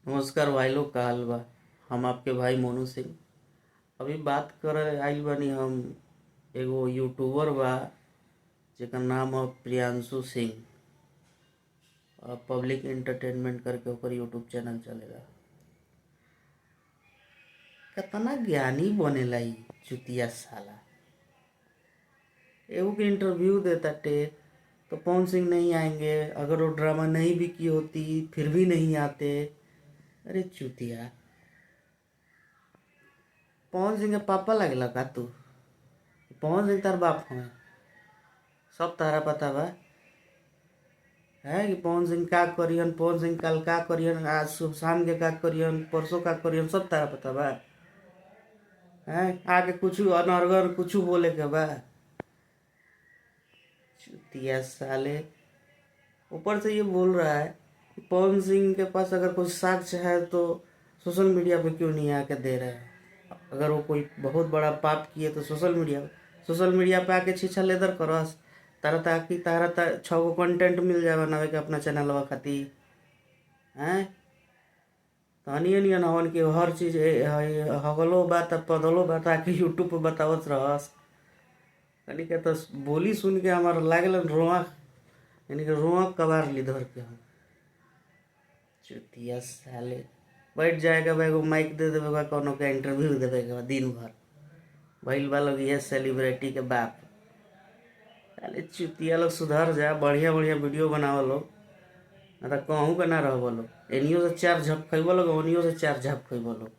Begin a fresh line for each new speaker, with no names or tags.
नमस्कार भाई लोग, का हाल बा। हम आपके भाई मोनू सिंह। अभी बात करे आइल बानी हम। एगो यूट्यूबर बा जेकर नाम है प्रियांशु सिंह। पब्लिक एंटरटेनमेंट करके ओकर यूट्यूब चैनल चलेगा। कितना ज्ञानी बनेला ई चुतिया साला। एगो के इंटरव्यू देता टे तो पवन सिंह नहीं आएंगे, अगर वो ड्रामा नहीं भी की होती फिर भी नहीं आते। अरे चुतिया, पवन सिंह के पापा लगेला का तू? पवन सिंह तार बाप हमें सब तारा पता बा। है कि पवन सिंह का करियन, पवन सिंह कल का करियन, आज सुबह शाम के का करियन, परसों का करियन, सब तारा पता बा। है आगे कुछ अनर्गल कुछ बोले के बा। चुतिया साले। ऊपर से ये बोल रहा है कि पवन सिंह के पास अगर कुछ साक्ष्य है तो सोशल मीडिया पे क्यों नहीं आके दे रहे हैं। अगर वो कोई बहुत बड़ा पाप किए तो सोशल मीडिया पे आके छीछा लेदर करस। तारा ताकि तारा 6 गो कंटेंट मिल जाए बनावे के अपना चैनल खातिर। हैं तनिए नियन हवन कि हर चीज हगलो बात पदलो बात आके यूट्यूब पे बतावत रहस। कनी के तो बोली सुन के हमार लागल रोआ, यानी कि रोआ कबार ली धर के हम। चुतिया साले। बैठ जाएगा भाई, एगो माइक दे देवे बा, कोनो के इंटरव्यू देवे के बा दिन भर। भइल बा लोग ये सेलिब्रिटी के बाप। साले चुतिया लोग सुधर जा, बढ़िया बढ़िया वीडियो बनावो लोग। ना तो कहूँ के ना रहो लोग। एनियो से चार झप खइबो लोग, ओनियो से चार झप खइबो लोग।